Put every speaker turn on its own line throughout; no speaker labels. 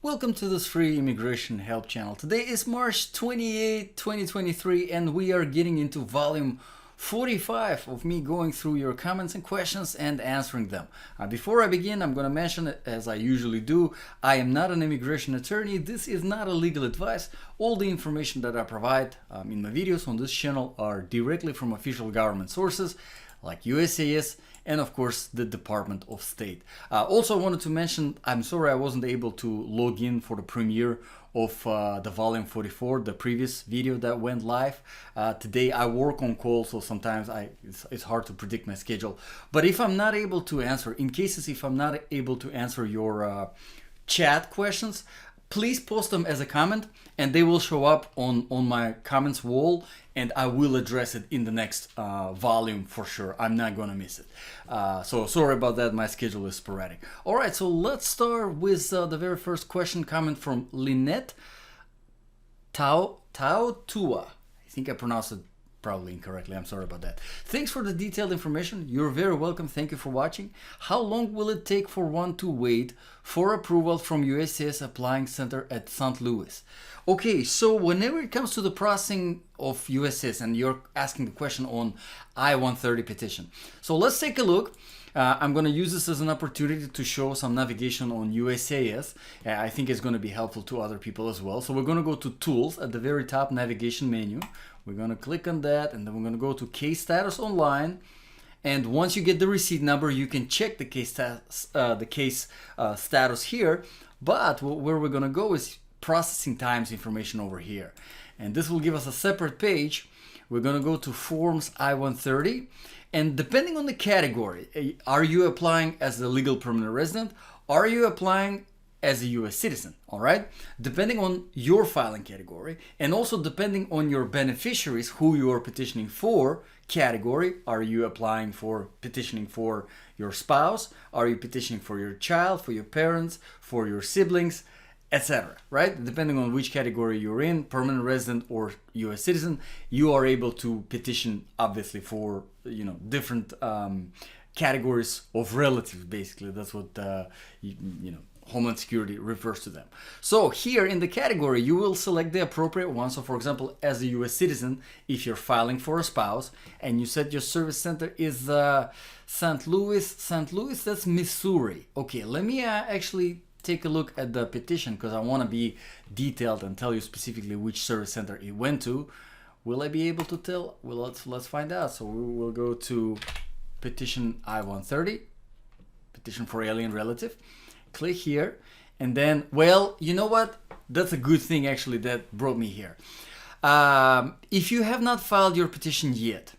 Welcome to this free immigration help channel. Today is March 28, 2023, and we are getting into volume 45 of me going through your comments and questions and answering them. Before I begin, I'm going to mention, as I usually do, I am not an immigration attorney. This is not a legal advice. All the information that I provide in my videos on this channel are directly from official government sources like USCIS and of course the Department of State. Also, I wanted to mention, I'm sorry I wasn't able to log in for the premiere of the volume 44, the previous video that went live. Today I work on call, so sometimes it's hard to predict my schedule. But if I'm not able to answer, in cases if I'm not able to answer your chat questions, please post them as a comment and they will show up on my comments wall, and I will address it in the next volume for sure. I'm not gonna miss it. So sorry about that, my schedule is sporadic. All right, so let's start with the very first question comment from Lynette Tua. I think I pronounced it probably incorrectly. I'm sorry about that. Thanks for the detailed information. You're very welcome. Thank you for watching. How long will it take for one to wait for approval from USCIS applying center at St. Louis? Okay, so whenever it comes to the processing of USCIS, and you're asking the question on I-130 petition. So let's take a look. I'm going to use this as an opportunity to show some navigation on USCIS. I think it's going to be helpful to other people as well. So we're going to go to Tools at the very top navigation menu. We're going to click on that, and then we're going to go to Case Status Online. And once you get the receipt number, you can check the case status here. But where we're going to go is processing times information over here. And this will give us a separate page. We're going to go to Forms I-130. And depending on the category, are you applying as a legal permanent resident? Are you applying as a US citizen? All right. Depending on your filing category, and also depending on your beneficiaries who you are petitioning for category, are you applying for petitioning for your spouse? Are you petitioning for your child, for your parents, for your siblings, etc. Right? Depending on which category you're in, permanent resident or US citizen, you are able to petition obviously for, different categories of relatives. Basically, that's what Homeland Security refers to them. So here in the category, you will select the appropriate one. So for example, as a US citizen, if you're filing for a spouse and you said your service center is St. Louis, that's Missouri. Okay, let me actually take a look at the petition because I want to be detailed and tell you specifically which service center it went to. Will I be able to tell? Well, let's find out. So we will go to petition I-130, petition for alien relative. Click here, and then, well, you know what? That's a good thing actually that brought me here. If you have not filed your petition yet,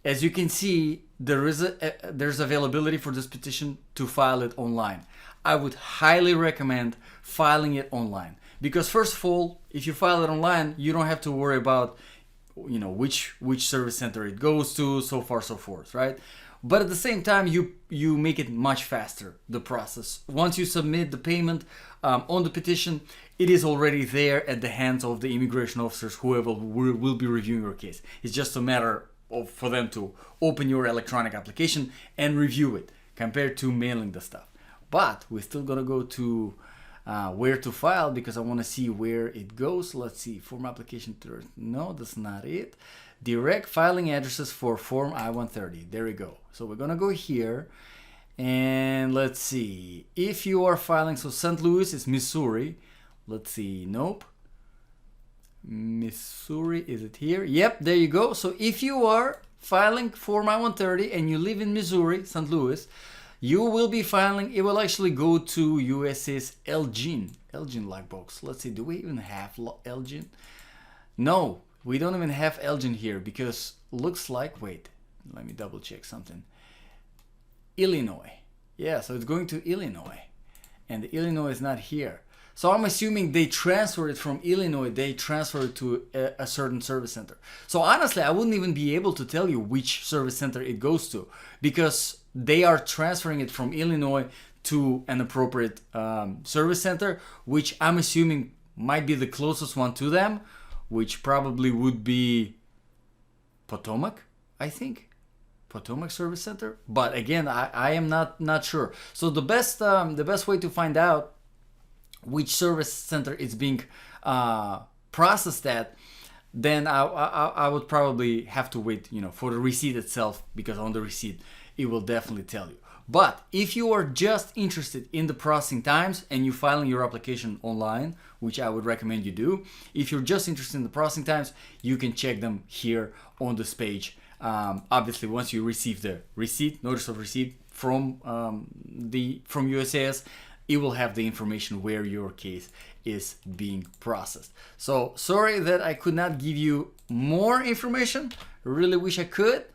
as you can see, there's availability for this petition to file it online. I would highly recommend filing it online because first of all, if you file it online, you don't have to worry about which service center it goes to, so far so forth, right? But at the same time, you make it much faster, the process. Once you submit the payment on the petition, it is already there at the hands of the immigration officers, whoever will be reviewing your case. It's just a matter for them to open your electronic application and review it compared to mailing the stuff. But we're still gonna go to where to file because I want to see where it goes. Let's see, form application. No, that's not it. Direct filing addresses for form I-130. There we go. So we're gonna go here and let's see if you are filing. So St. Louis is Missouri. Let's see. Nope. Missouri, is it here? Yep, there you go. So if you are filing form I-130 and you live in Missouri, St. Louis, you will be filing. It will actually go to USCIS Elgin logbooks. Let's see. Do we even have Elgin? No. We don't even have Elgin here because looks like, wait, let me double check something. Illinois. Yeah, so it's going to Illinois. And Illinois is not here. So I'm assuming they transferred it from Illinois, they transferred it to a certain service center. So honestly, I wouldn't even be able to tell you which service center it goes to because they are transferring it from Illinois to an appropriate service center, which I'm assuming might be the closest one to them, which probably would be Potomac, I think. Potomac Service Center. But again, I am not sure. So the best way to find out which service center it's being processed at, then I would probably have to wait, for the receipt itself, because on the receipt it will definitely tell you. But if you are just interested in the processing times and you filing your application online, which I would recommend you do, if you're just interested in the processing times, you can check them here on this page. Obviously, once you receive the receipt, notice of receipt from USCIS, it will have the information where your case is being processed. So sorry that I could not give you more information. Really wish I could.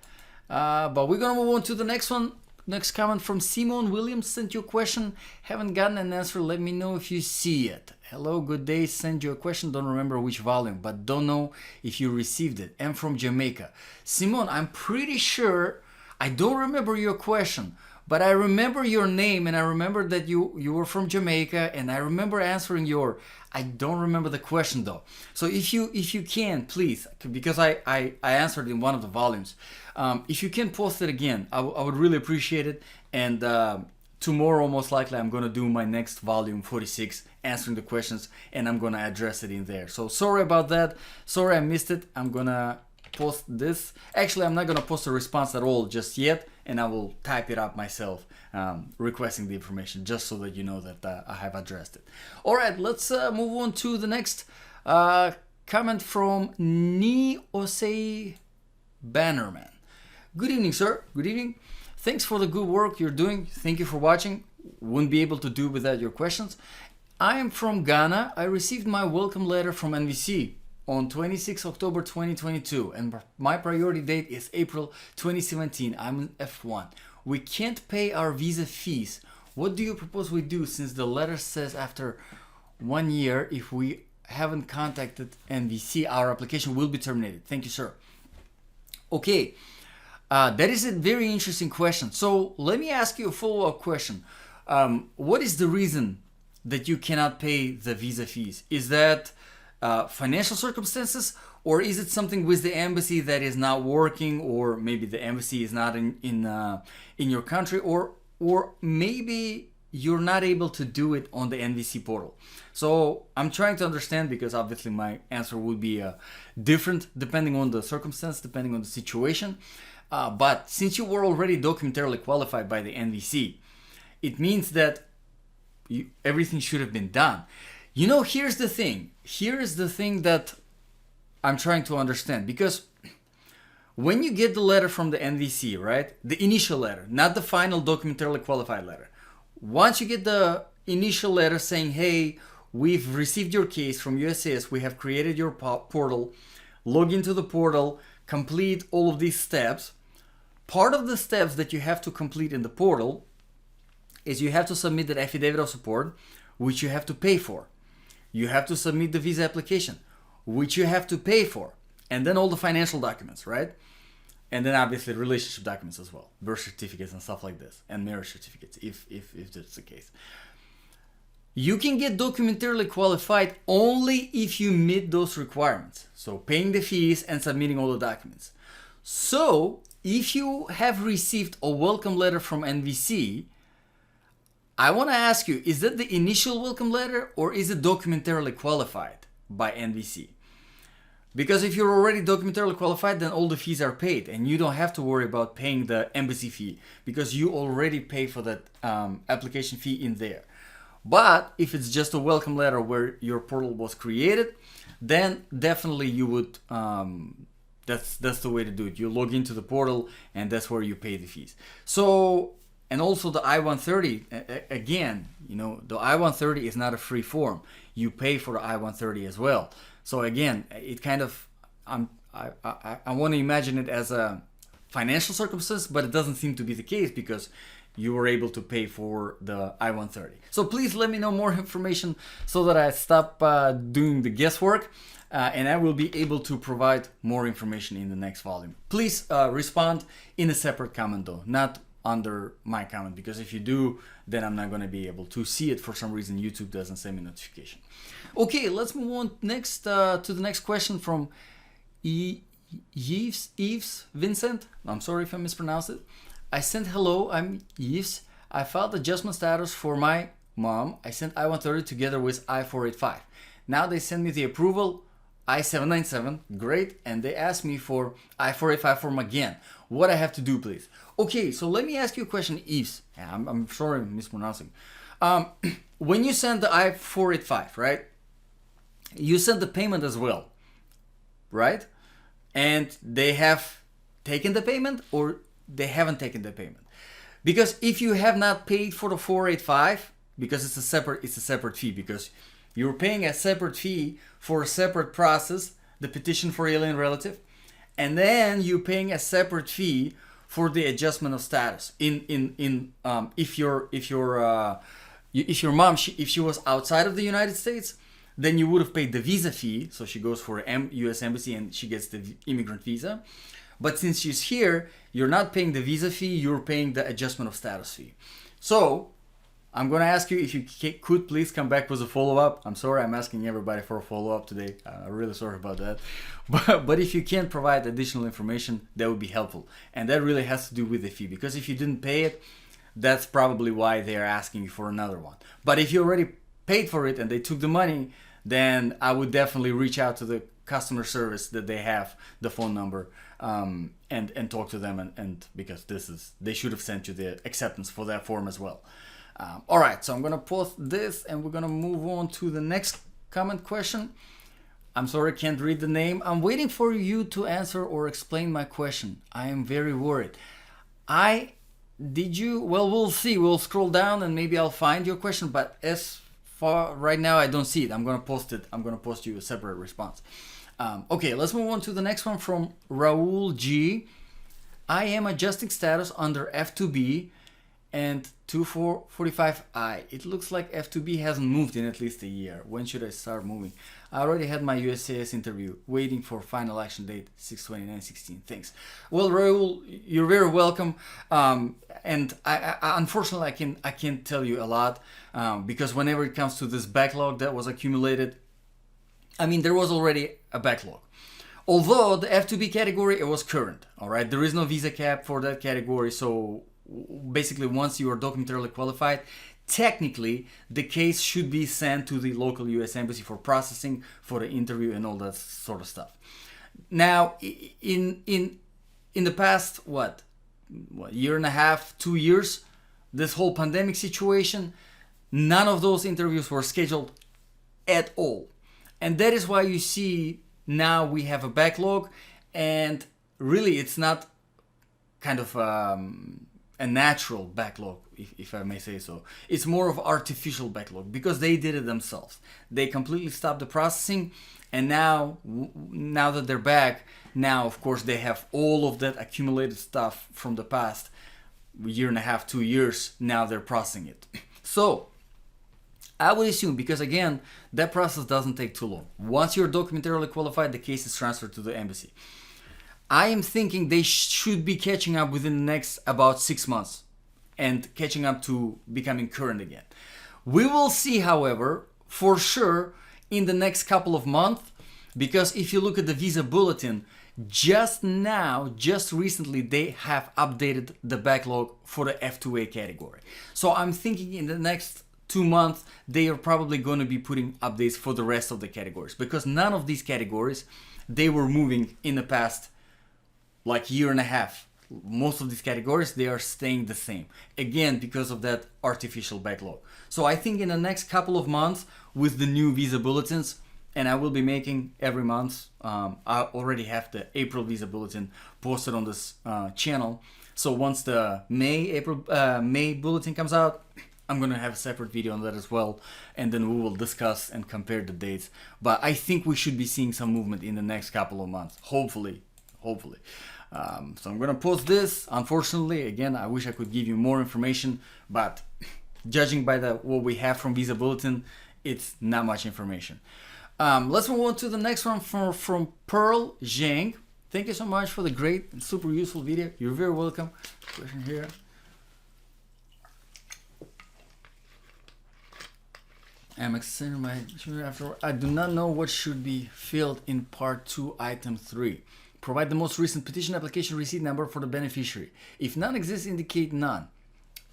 But we're gonna move on to the next one. Next comment from Simon Williams. Sent you a question, haven't gotten an answer. Let me know if you see it. Hello, good day. Send you a question, don't remember which volume, but don't know if you received it. I'm from Jamaica. Simon, I'm pretty sure I don't remember your question, but I remember your name, and I remember that you were from Jamaica, and I remember answering I don't remember the question though. So if you can, please, because I answered in one of the volumes, if you can post it again, I would really appreciate it. And tomorrow, most likely, I'm gonna do my next volume 46, answering the questions, and I'm gonna address it in there. So sorry about that. Sorry I missed it. I'm gonna post this. Actually, I'm not gonna post a response at all just yet, and I will type it up myself, requesting the information, just so that you know that I have addressed it. All right, let's move on to the next comment from Osei Bannerman. Good evening, sir. Good evening. Thanks for the good work you're doing. Thank you for watching. Wouldn't be able to do without your questions. I am from Ghana. I received my welcome letter from NVC on 26 October 2022, and my priority date is April 2017. I'm an F1. We can't pay our visa fees. What do you propose we do, since the letter says after 1 year, if we haven't contacted NVC, our application will be terminated? Thank you, sir. Okay, that is a very interesting question. So let me ask you a follow-up question. What is the reason that you cannot pay the visa fees? Is that financial circumstances, or is it something with the embassy that is not working, or maybe the embassy is not in your country, or maybe you're not able to do it on the NVC portal? So I'm trying to understand, because obviously my answer would be different depending on the circumstance, depending on the situation. But since you were already documentarily qualified by the NVC, it means that everything should have been done. Here's the thing. Here is the thing that I'm trying to understand, because when you get the letter from the NVC, right? The initial letter, not the final documentarily qualified letter. Once you get the initial letter saying, hey, we've received your case from USCIS, we have created your portal, log into the portal, complete all of these steps. Part of the steps that you have to complete in the portal is you have to submit that affidavit of support, which you have to pay for. You have to submit the visa application, which you have to pay for. And then all the financial documents, right? And then obviously relationship documents as well, birth certificates and stuff like this, and marriage certificates, if that's the case. You can get documentarily qualified only if you meet those requirements. So paying the fees and submitting all the documents. So if you have received a welcome letter from NVC, I want to ask you, is that the initial welcome letter, or is it documentarily qualified by NVC? Because if you're already documentarily qualified, then all the fees are paid, and you don't have to worry about paying the embassy fee, because you already pay for that application fee in there. But if it's just a welcome letter where your portal was created, then definitely you would, that's the way to do it. You log into the portal, and that's where you pay the fees. So, and also the I-130, again, the I-130 is not a free form. You pay for the I-130 as well. So again, it kind of, I want to imagine it as a financial circumstance, but it doesn't seem to be the case, because you were able to pay for the I-130. So please let me know more information so that I stop doing the guesswork, and I will be able to provide more information in the next volume. Please respond in a separate comment though, not under my comment, because if you do, then I'm not going to be able to see it. For some reason, YouTube doesn't send me notification. Okay, let's move on next to the next question from Yves Vincent. I'm sorry if I mispronounced it. I sent hello, I'm Yves. I filed adjustment status for my mom, I sent I-130 together with I-485. Now they send me the approval, I-797, great, and they ask me for I-485 form again. What I have to do, please? Okay, so let me ask you a question, Yves. I'm sorry I'm mispronouncing. When you send the I-485, right? You send the payment as well, right? And they have taken the payment or they haven't taken the payment. Because if you have not paid for the 485, because it's a separate fee, because you're paying a separate fee for a separate process, the petition for alien relative, and then you're paying a separate fee for the adjustment of status. If your mom, if she was outside of the United States, then you would have paid the visa fee. So she goes for U.S. Embassy and she gets the immigrant visa. But since she's here, you're not paying the visa fee, you're paying the adjustment of status fee. So I'm going to ask you if you could please come back with a follow-up. I'm sorry, I'm asking everybody for a follow-up today. I'm really sorry about that. But if you can provide additional information, that would be helpful. And that really has to do with the fee. Because if you didn't pay it, that's probably why they're asking you for another one. But if you already paid for it and they took the money, then I would definitely reach out to the customer service that they have, the phone number, and talk to them, and because they should have sent you the acceptance for that form as well. All right, so I'm gonna post this and we're gonna move on to the next comment question. I'm sorry I can't read the name. I'm waiting for you to answer or explain my question. I am very worried. Well, we'll see. We'll scroll down and maybe I'll find your question, but as far right now I don't see it. I'm gonna post it. I'm gonna post you a separate response. Okay, let's move on to the next one from Raul G. I am adjusting status under F2B and 2445I. It looks like F2B hasn't moved in at least a year. When should I start moving? I already had my USCIS interview, waiting for final action date 6/29/16. Thanks. Well, Raul, you're very welcome. And I unfortunately I can't tell you a lot because whenever it comes to this backlog that was accumulated, I mean, there was already a backlog. Although the F2B category, it was current, all right? There is no visa cap for that category, so basically once you are documentarily qualified, technically the case should be sent to the local US Embassy for processing, for the interview and all that sort of stuff. Now, in the past, what year and a half, 2 years, this whole pandemic situation, none of those interviews were scheduled at all. And that is why you see now we have a backlog, and really it's not kind of a natural backlog, if I may say so. It's more of artificial backlog because they did it themselves. They completely stopped the processing, and now that they're back, now of course they have all of that accumulated stuff from the past year and a half, 2 years. Now they're processing it. So I would assume, because again, that process doesn't take too long. Once you're documentarily qualified, the case is transferred to the embassy. I am thinking they should be catching up within the next about 6 months and catching up to becoming current again. We will see, however, for sure in the next couple of months, because if you look at the visa bulletin, just recently, they have updated the backlog for the F2A category. So I'm thinking in the next 2 months, they are probably going to be putting updates for the rest of the categories, because none of these categories, they were moving in the past like year and a half. Most of these categories, they are staying the same. Again, because of that artificial backlog. So I think in the next couple of months with the new visa bulletins, and I will be making every month, I already have the April visa bulletin posted on this channel. So once the May bulletin comes out, I'm going to have a separate video on that as well, and then we will discuss and compare the dates. But I think we should be seeing some movement in the next couple of months, hopefully. So I'm going to post this. Unfortunately, again, I wish I could give you more information, but judging by what we have from Visa Bulletin, it's not much information. Let's move on to the next one from Pearl Zhang. Thank you so much for the great and super useful video. You're very welcome. Question here. I'm extending my after. I do not know what should be filled in part 2, item 3. Provide the most recent petition application receipt number for the beneficiary. If none exists, indicate none.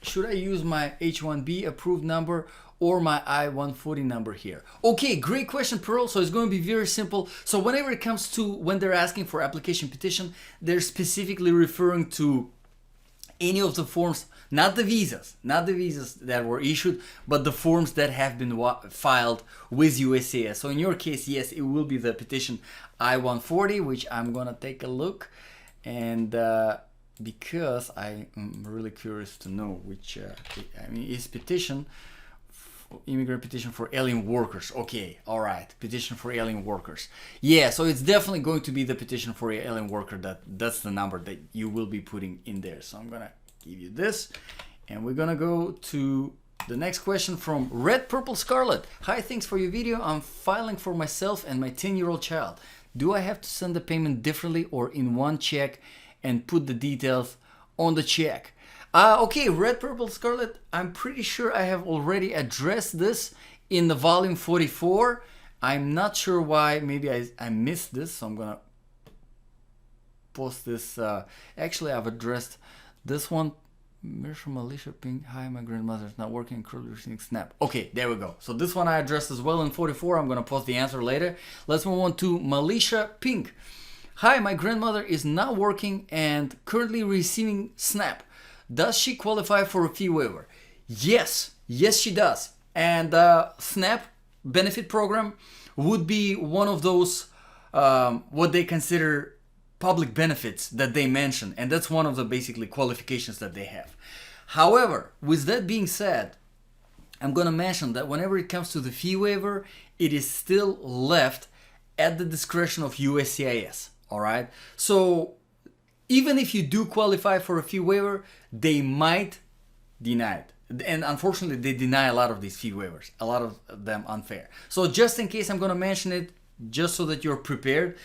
should I use my H1B approved number or my I-140 number here? Okay, great question, Pearl. So it's going to be very simple. So whenever it comes to when they're asking for application petition, they're specifically referring to any of the forms, not the visas that were issued, but the forms that have been filed with USCIS. So in your case, yes, it will be the petition I-140, which I'm going to take a look. And because I am really curious to know which, I mean, is petition, immigrant petition for alien workers. Okay, all right, petition for alien workers. Yeah, so it's definitely going to be the petition for alien worker. That's the number that you will be putting in there. So I'm gonna give you this, and we're gonna go to the next question from Red Purple Scarlet. Hi, thanks for your video. I'm filing for myself and my 10-year-old child. Do I have to send the payment differently or in one check and put the details on the check? Okay, Red Purple Scarlet, I'm pretty sure I have already addressed this in the volume 44. I'm not sure why, maybe I missed this, so I'm gonna post this. Actually, I've addressed this one. Militia ping, hi, my grandmother is not working, currently receiving SNAP. Okay, there we go. So this one I addressed as well in 44. I'm gonna post the answer later. Let's move on to Militia Pink. Hi, my grandmother is not working and currently receiving SNAP. Does she qualify for a fee waiver? Yes, she does. And SNAP benefit program would be one of those what they consider public benefits that they mention, and that's one of the basically qualifications that they have. However, with that being said, I'm going to mention that whenever it comes to the fee waiver, it is still left at the discretion of USCIS. All right, so even if you do qualify for a fee waiver, they might deny it. And unfortunately, they deny a lot of these fee waivers, a lot of them unfair. So just in case, I'm going to mention it just so that you're prepared.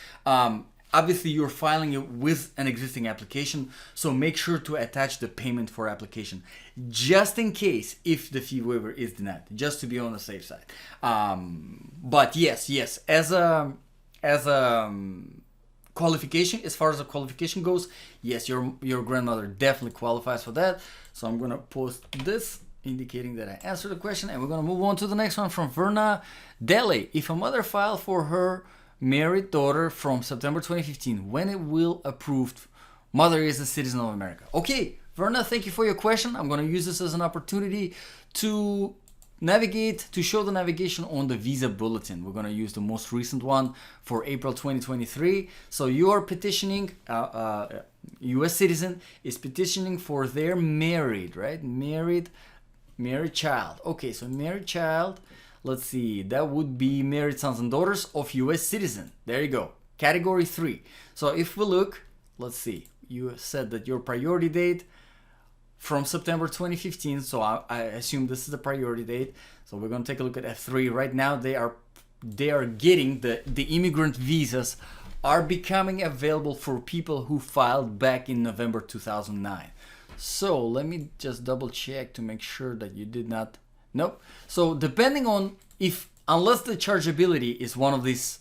Obviously, you're filing it with an existing application, so make sure to attach the payment for application, just in case if the fee waiver is denied, just to be on the safe side. But yes, as a qualification, as far as the qualification goes, yes, your grandmother definitely qualifies for that. So I'm gonna post this indicating that I answered the question, and we're gonna move on to the next one from Verna Dele. If a mother filed for her married daughter from September 2015, when it will approved mother is a citizen of America? Okay, Verna, thank you for your question. I'm gonna use this as an opportunity to show the navigation on the visa bulletin. We're going to use the most recent one for April 2023. So you are petitioning, US citizen is petitioning for their married, right? Married child. Okay, so married child, let's see, that would be married sons and daughters of US citizen. There you go. Category 3. So if we look, let's see, you said that your priority date from September 2015, so I assume this is the priority date. So we're going to take a look at F3. Right now they are getting the immigrant visas are becoming available for people who filed back in November 2009. So let me just double check to make sure that you did not. Nope. So depending on unless the chargeability is one of these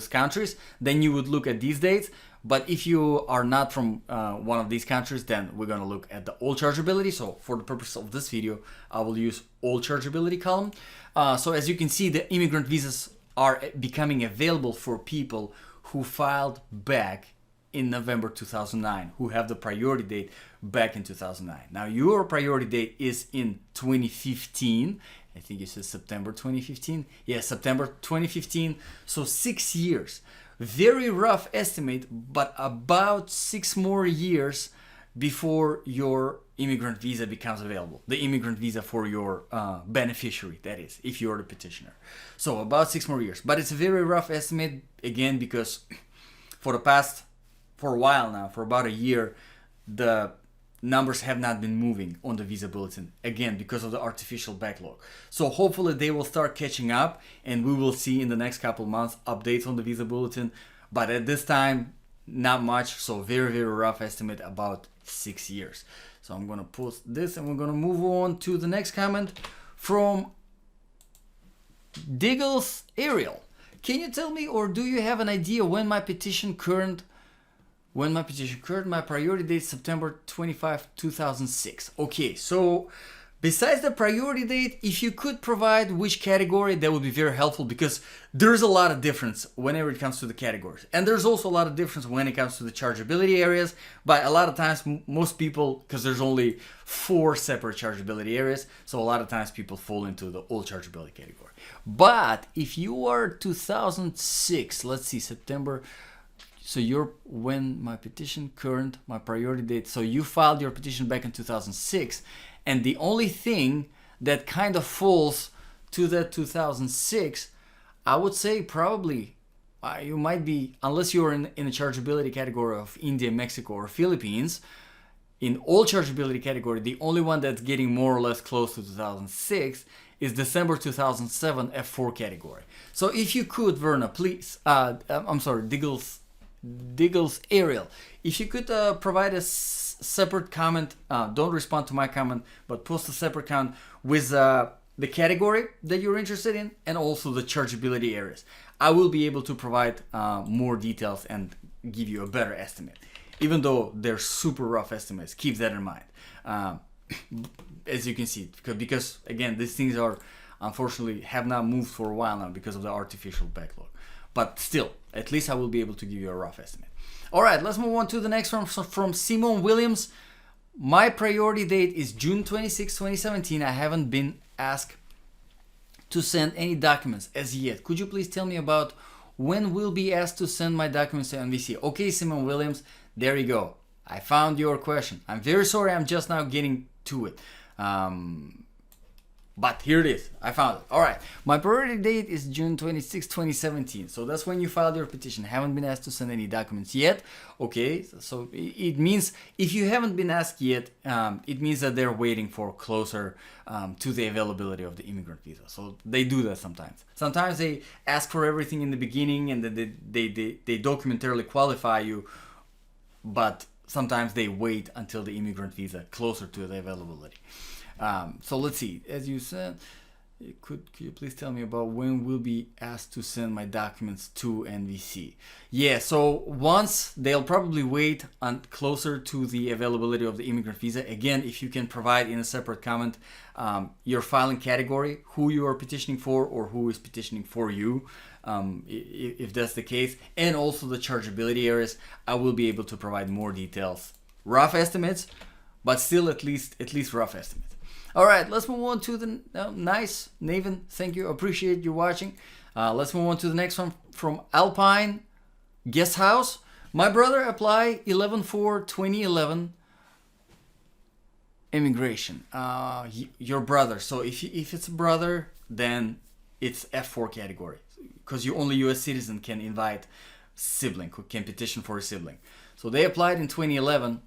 countries, then you would look at these dates. But if you are not from one of these countries, then we're going to look at the all chargeability. So for the purpose of this video, I will use all chargeability column. So as you can see, the immigrant visas are becoming available for people who filed back in November 2009, who have the priority date back in 2009. Now your priority date is in 2015. I think it says September 2015. Yeah, September 2015. So 6 years. Very rough estimate, but about 6 more years before your immigrant visa becomes available. The immigrant visa for your beneficiary, that is, if you're the petitioner. So about 6 more years. But it's a very rough estimate, again, because for a while now, for about a year, the numbers have not been moving on the visa bulletin, again because of the artificial backlog. So hopefully they will start catching up, and we will see in the next couple of months updates on the visa bulletin, but at this time not much. So very rough estimate, about 6 years. So I'm gonna post this, and we're gonna move on to the next comment from Diggles Ariel. Can you tell me, or do you have an idea when my petition current When my petition occurred, my priority date September 25, 2006. Okay, so besides the priority date, if you could provide which category, that would be very helpful, because there's a lot of difference whenever it comes to the categories. And there's also a lot of difference when it comes to the chargeability areas. But a lot of times, most people, because there's only 4 separate chargeability areas, so a lot of times people fall into the all chargeability category. But if you are 2006, let's see, September, so you're when my petition current, my priority date, so you filed your petition back in 2006, and the only thing that kind of falls to that 2006, I would say probably you might be, unless you're in a chargeability category of India, Mexico, or Philippines, in all chargeability category, the only one that's getting more or less close to 2006 is December 2007 F4 category. So if you could, Verna, please, I'm sorry, Diggles Ariel, if you could provide a separate comment, don't respond to my comment, but post a separate comment with the category that you're interested in and also the chargeability areas. I will be able to provide more details and give you a better estimate. Even though they're super rough estimates, keep that in mind. As you can see, because again, these things are unfortunately have not moved for a while now because of the artificial backlog. But still, at least I will be able to give you a rough estimate. All right, let's move on to the next one from Simone Williams. My priority date is June 26, 2017. I haven't been asked to send any documents as yet. Could you please tell me about when we'll be asked to send my documents to NVC? Okay, Simone Williams, there you go. I found your question. I'm very sorry, I'm just now getting to it. But here it is. I found it. All right. My priority date is June 26, 2017. So that's when you filed your petition. Haven't been asked to send any documents yet. Okay. So it means if you haven't been asked yet, it means that they're waiting for closer to the availability of the immigrant visa. So they do that sometimes. Sometimes they ask for everything in the beginning and then they documentarily qualify you, but sometimes they wait until the immigrant visa closer to the availability. So let's see, as you said, could you please tell me about when we'll be asked to send my documents to NVC? Yeah, so once they'll probably wait on closer to the availability of the immigrant visa. Again, if you can provide in a separate comment your filing category, who you are petitioning for or who is petitioning for you, if that's the case, and also the chargeability areas, I will be able to provide more details. Rough estimates, but still at least rough estimates. All right, let's move on to the nice Naven. Thank you, appreciate you watching. Let's move on to the next one from Alpine Guest House. My brother applied 11/4/2011 immigration. Your brother. So if it's a brother, then it's F4 category because you only U.S. citizen can invite sibling who can petition for a sibling. So they applied in 2011.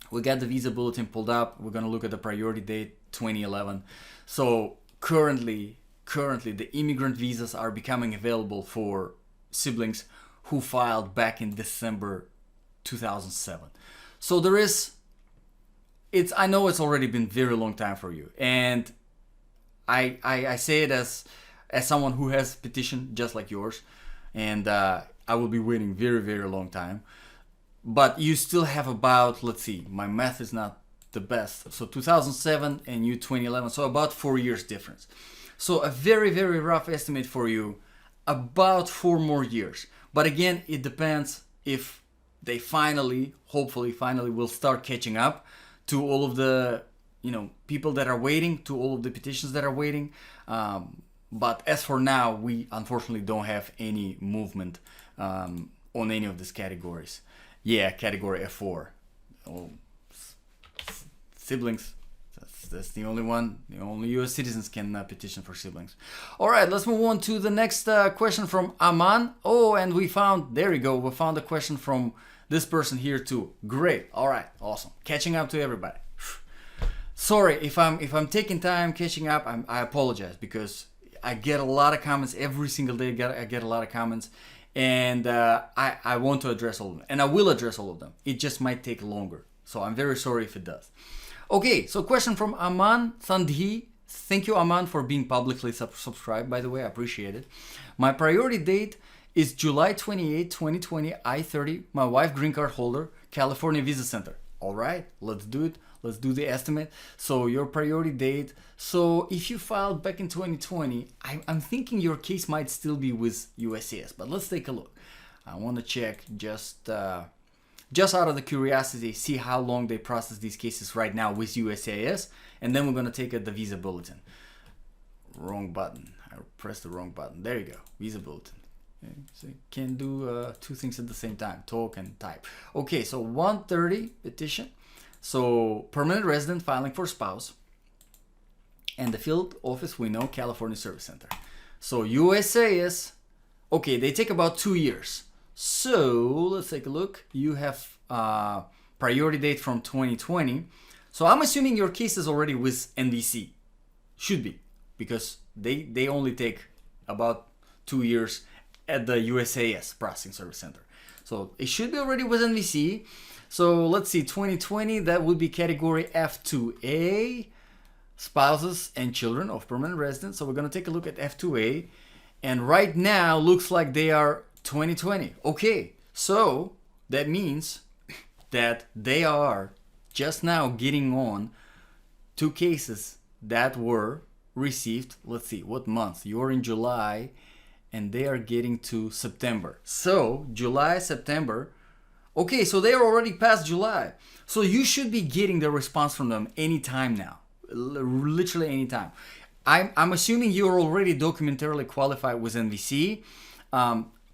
We got the visa bulletin pulled up. We're gonna look at the priority date 2011. So currently the immigrant visas are becoming available for siblings who filed back in December 2007. So there is, I know it's already been very long time for you, and I say it as someone who has petitioned just like yours, and I will be waiting very long time. But you still have about, let's see, my math is not the best. So 2007 and you 2011, so about 4 years difference. So a very rough estimate for you, about 4 more years. But again, it depends if they hopefully finally will start catching up to all of the, people that are waiting, to all of the petitions that are waiting. But as for now, we unfortunately don't have any movement on any of these categories. Yeah, category F4. Oh, siblings. That's the only one. The only U.S. citizens can petition for siblings. All right, let's move on to the next question from Aman. Oh, and we found a question from this person here too. Great. All right, awesome. Catching up to everybody. Sorry if I'm taking time catching up. I apologize because I get a lot of comments every single day. I get a lot of comments. And I want to address all of them. And I will address all of them. It just might take longer. So I'm very sorry if it does. Okay, so question from Aman Sandhi. Thank you, Aman, for being publicly subscribed, by the way. I appreciate it. My priority date is July 28, 2020, I-30, my wife, green card holder, California Visa Center. All right, let's do it. Let's do the estimate. So your priority date. So if you filed back in 2020, I'm thinking your case might still be with USCIS, but let's take a look. I want to check just out of the curiosity, see how long they process these cases right now with USCIS, and then we're going to take the visa bulletin. Wrong button. I pressed the wrong button. There you go. Visa bulletin. Okay, so you can do two things at the same time, talk and type. Okay, so 130 petition. So permanent resident filing for spouse. And the field office, we know, California Service Center. So USCIS, okay, they take about 2 years. So let's take a look. You have priority date from 2020. So I'm assuming your case is already with NVC. Should be, because they only take about 2 years at the USCIS Processing Service Center. So it should be already with NVC. So let's see, 2020, that would be category F2A, spouses and children of permanent residents. So we're going to take a look at F2A. And right now, looks like they are 2020. Okay, so that means that they are just now getting on 2 cases that were received. Let's see, what month? You're in July, and they are getting to September. So July, September. Okay, so they are already past July. So you should be getting the response from them anytime now. Literally anytime. I'm assuming you're already documentarily qualified with NVC.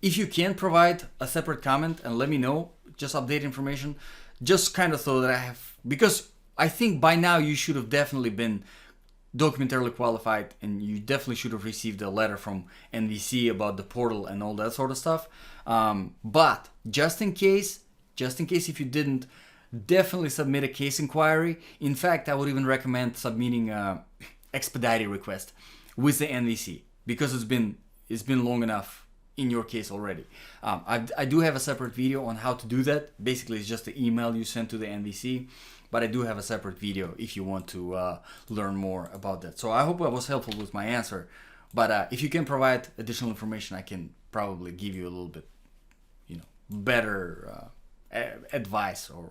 If you can provide a separate comment and let me know, just update information, just kind of so that I have, because I think by now you should have definitely been documentarily qualified, and you definitely should have received a letter from NVC about the portal and all that sort of stuff. But just in case if you didn't, definitely submit a case inquiry. In fact, I would even recommend submitting a expedited request with the NVC, because it's been long enough in your case already. I do have a separate video on how to do that. Basically, it's just the email you send to the NVC, but I do have a separate video if you want to learn more about that. So I hope I was helpful with my answer, but if you can provide additional information, I can probably give you a little bit, better advice or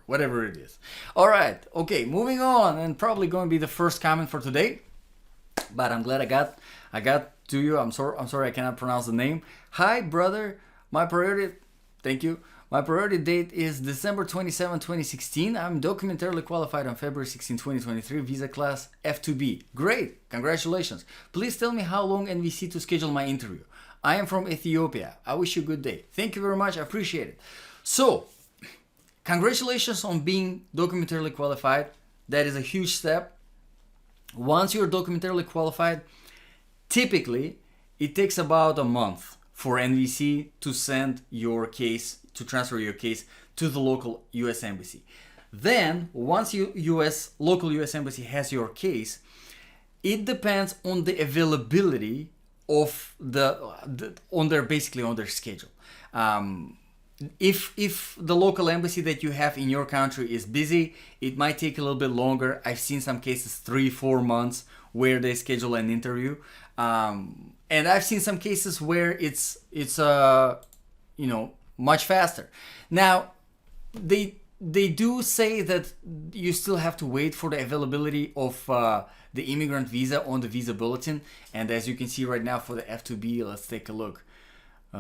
whatever it is. All right, okay, moving on, and probably going to be the first comment for today, but I'm glad I got to you. I'm sorry I cannot pronounce the name. Hi brother, my priority date is December 27, 2016. I'm documentarily qualified on February 16, 2023, visa class F2B. Great, congratulations. Please tell me how long NVC to schedule my interview. I am from Ethiopia. I wish you a good day. Thank you very much, I appreciate it. So, congratulations on being documentarily qualified. That is a huge step. Once you're documentarily qualified, typically it takes about a month for NVC to send your case, to transfer your case to the local US embassy. Then, once local US embassy has your case, it depends on the availability of on their schedule. If the local embassy that you have in your country is busy, it might take a little bit longer. I've seen some cases 3-4 months where they schedule an interview, and I've seen some cases where it's much faster. Now they do say that you still have to wait for the availability of the immigrant visa on the visa bulletin, and as you can see right now for the F2B, let's take a look.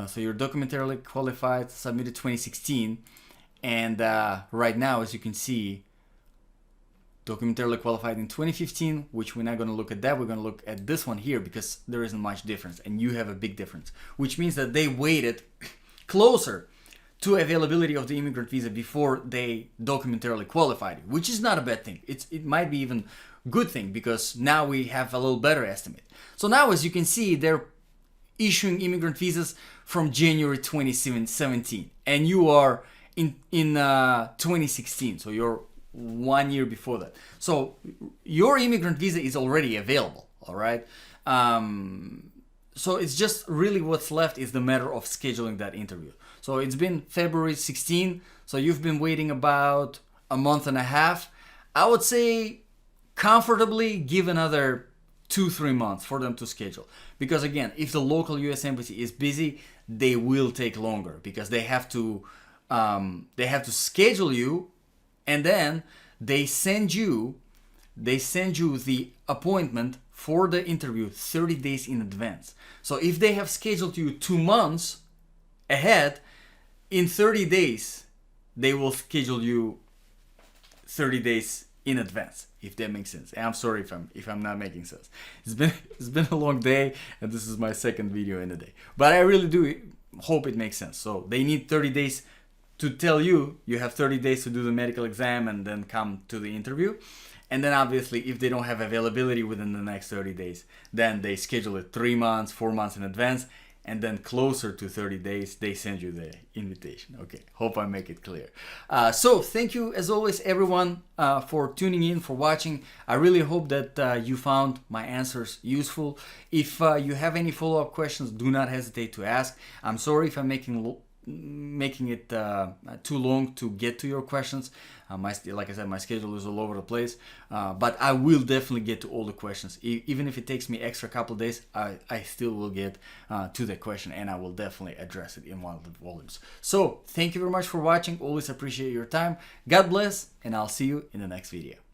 So you're documentarily qualified, submitted 2016, and right now, as you can see, documentarily qualified in 2015, which we're not going to look at that. We're going to look at this one here because there isn't much difference, and you have a big difference, which means that they waited closer to availability of the immigrant visa before they documentarily qualified, which is not a bad thing. It might be even good thing, because now we have a little better estimate. So now, as you can see, they're issuing immigrant visas from January 2017, and you are in 2016, so you're 1 year before that. So your immigrant visa is already available, all right? So it's just really what's left is the matter of scheduling that interview. So it's been February 16, so you've been waiting about a month and a half. I would say comfortably give another 2-3 months for them to schedule. Because again, if the local US embassy is busy, they will take longer because they have to schedule you, and then they send you the appointment for the interview 30 days in advance. So if they have scheduled you 2 months ahead, in 30 days they will schedule you 30 days in advance, if that makes sense. And I'm sorry if I'm not making sense. It's been a long day, and this is my second video in a day. But I really do hope it makes sense. So they need 30 days to tell you have 30 days to do the medical exam and then come to the interview. And then obviously if they don't have availability within the next 30 days, then they schedule it 3 months, 4 months in advance, and then closer to 30 days, they send you the invitation. Okay, hope I make it clear. So thank you as always, everyone, for tuning in, for watching. I really hope that you found my answers useful. If you have any follow-up questions, do not hesitate to ask. I'm sorry if I'm making it too long to get to your questions. Like I said, my schedule is all over the place, but I will definitely get to all the questions. Even if it takes me extra couple of days, I still will get to the question, and I will definitely address it in one of the volumes. So thank you very much for watching. Always appreciate your time. God bless, and I'll see you in the next video.